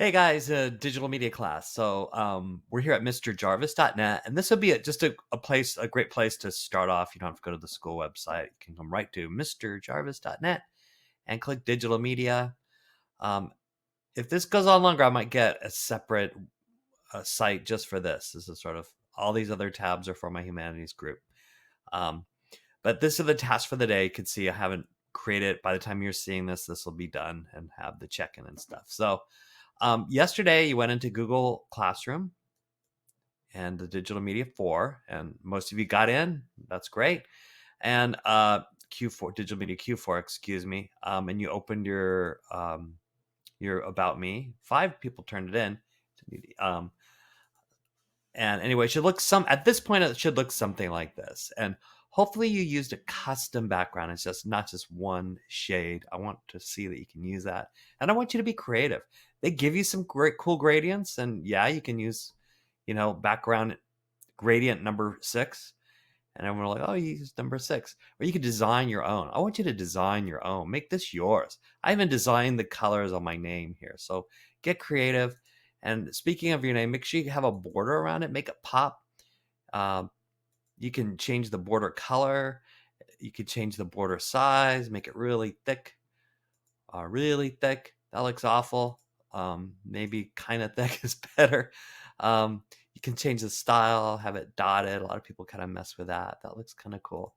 Hey guys, digital media class. We're here at MrJarvis.net, and this would be a great place to start off. You don't have to go to the school website. You can come right to MrJarvis.net and click digital media. Um, if this goes on longer, I might get a separate site just for this. This is sort of all these other tabs are for my humanities group. Um, but this is the task for the day. You can see I haven't created. By the time you're seeing this, this will be done and have the check-in and stuff. Yesterday, you went into Google Classroom and the Digital Media 4, and most of you got in. That's great. And Q4, Digital Media Q4, excuse me. And you opened your About Me. 5 people turned it in. Um, and anyway, it should look at this point, it should look something like this. And hopefully you used a custom background. It's just not just one shade. I want to see that you can use that. And I want you to be creative. They give you some great cool gradients, and yeah, you can use, background gradient number 6. And everyone will like, oh, you used number 6. Or you could design your own. I want you to design your own. Make this yours. I even designed the colors on my name here. So get creative. And speaking of your name, make sure you have a border around it. Make it pop. Um, you can change the border color. You could change the border size. Make it really thick. Really thick. That looks awful. Maybe kind of thick is better. You can change the style, have it dotted. A lot of people kind of mess with that. That looks kind of cool.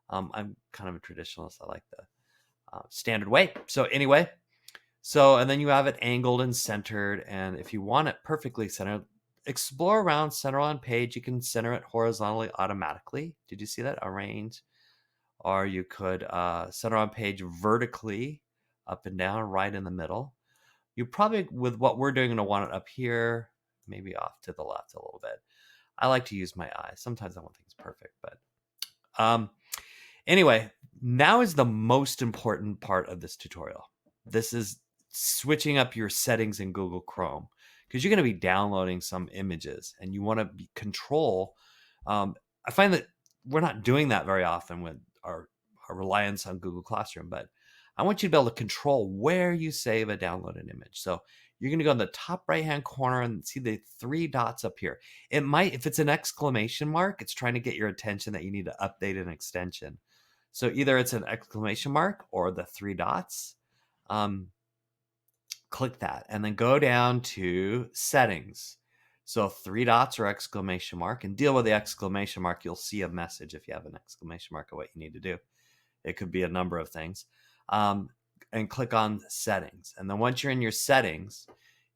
I'm kind of a traditionalist. I like the standard way. So anyway, and then you have it angled and centered. And if you want it perfectly centered, explore around center on page. You can center it horizontally automatically. Did you see that? Arrange. Or you could center on page vertically, up and down, right in the middle. You probably, with what we're doing, going to want it up here, maybe off to the left a little bit. I like to use my eye. Sometimes I want things perfect, but anyway, now is the most important part of this tutorial. This is switching up your settings in Google Chrome, because you're going to be downloading some images and you want to control. I find that we're not doing that very often with our reliance on Google Classroom, but I want you to be able to control where you save a downloaded image. So you're going to go in the top right hand corner and see the 3 dots up here. It might, if it's an exclamation mark, it's trying to get your attention that you need to update an extension. So either it's an exclamation mark or the 3 dots. Click that and then go down to settings. So 3 dots or exclamation mark, and deal with the exclamation mark. You'll see a message if you have an exclamation mark of what you need to do. It could be a number of things. And click on settings. And then once you're in your settings,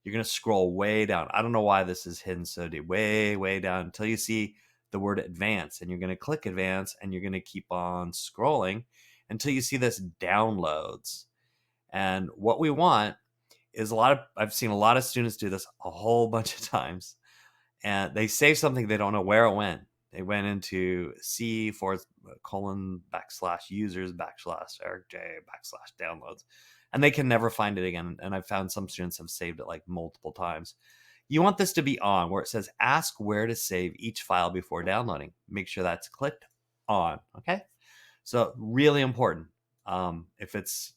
you're going to scroll way down. I don't know why this is hidden so deep, way down until you see the word advanced, and you're going to click advanced, and you're going to keep on scrolling until you see this downloads. And what we want is I've seen a lot of students do this a whole bunch of times, and they save something, they don't know where it went. They went into C colon / users / Eric J / downloads, and they can never find it again. And I've found some students have saved it like multiple times. You want this to be on where it says ask where to save each file before downloading. Make sure that's clicked on. Okay. So really important. If it's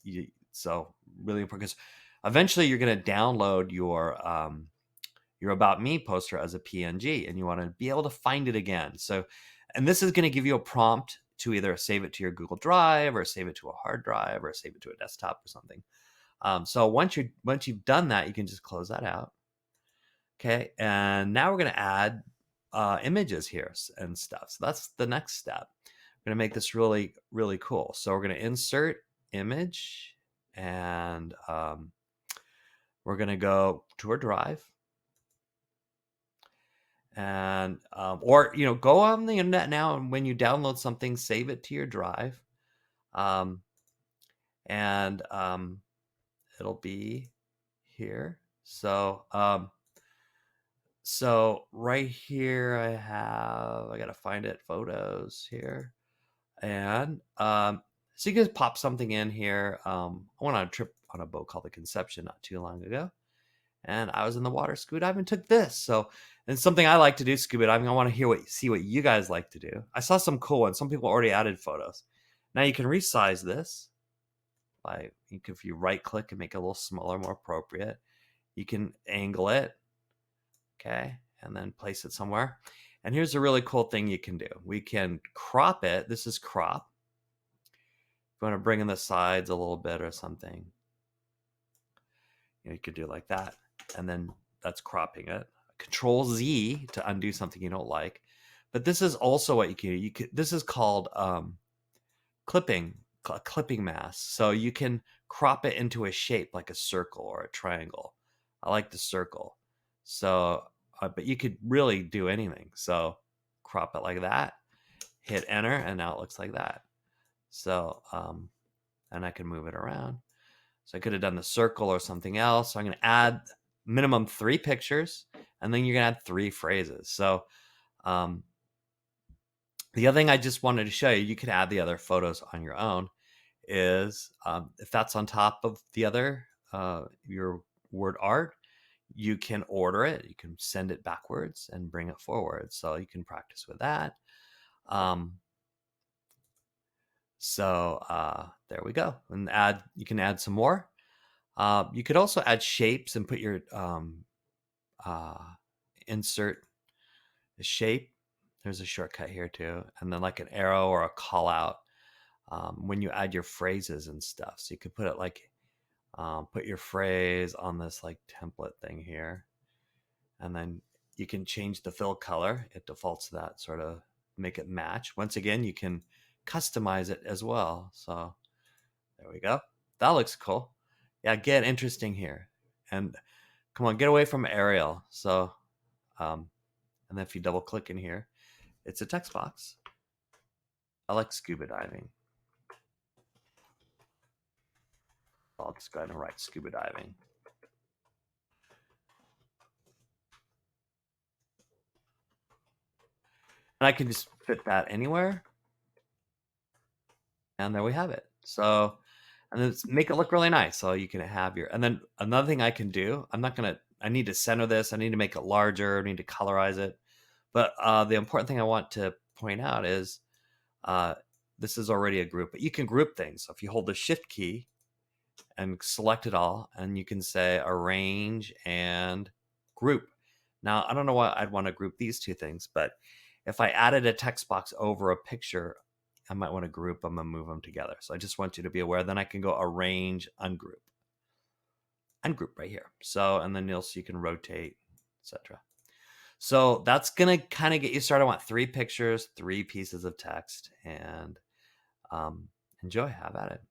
so really important, because eventually you're going to download your About Me poster as a PNG, and you want to be able to find it again. So, and this is going to give you a prompt to either save it to your Google Drive or save it to a hard drive or save it to a desktop or something. So once you've done that, you can just close that out. Okay, and now we're going to add images here and stuff. So that's the next step. We're going to make this really, really cool. So we're going to insert image, and we're going to go to our drive. And or go on the internet now, and when you download something, save it to your drive, and it'll be here. So right here I gotta find it, photos here, and so you can pop something in here. I went on a trip on a boat called the Conception not too long ago, and I was in the water scuba diving and took this. So, and something I like to do scuba diving. I want to see what you guys like to do. I saw some cool ones. Some people already added photos. Now you can resize this if you right click and make it a little smaller, more appropriate. You can angle it, okay, and then place it somewhere. And here's a really cool thing you can do. We can crop it. This is crop. If you want to bring in the sides a little bit or something, you could do like that. And then that's cropping it. Control Z to undo something you don't like. But this is also what you can do. This is called clipping mask. So you can crop it into a shape like a circle or a triangle. I like the circle. So, but you could really do anything. So crop it like that, hit enter, and now it looks like that. So, and I can move it around. So I could have done the circle or something else. So I'm going to add minimum 3 pictures, and then you're going to add 3 phrases. So the other thing I just wanted to show you, you could add the other photos on your own, is if that's on top of the other, your word art, you can order it. You can send it backwards and bring it forward. So you can practice with that. There we go. And you can add some more. You could also add shapes and put your insert a shape. There's a shortcut here too. And then like an arrow or a call out when you add your phrases and stuff. So you could put it like, put your phrase on this like template thing here. And then you can change the fill color. It defaults to that, sort of make it match. Once again, you can customize it as well. So there we go. That looks cool. Yeah, get interesting here. And come on, get away from Arial. So, and then if you double click in here, it's a text box. I like scuba diving. I'll just go ahead and write scuba diving. And I can just fit that anywhere. And there we have it. So, and then make it look really nice. So you can have your, and then another thing I can do, I need to center this. I need to make it larger. I need to colorize it. But the important thing I want to point out is this is already a group, but you can group things. So if you hold the shift key and select it all, and you can say arrange and group. Now, I don't know why I'd want to group these 2 things, but if I added a text box over a picture, I might want to group them and move them together. So I just want you to be aware. Then I can go arrange, ungroup right here. So, and then you can rotate, etc. So that's going to kind of get you started. I want 3 pictures, 3 pieces of text, and enjoy. Have at it.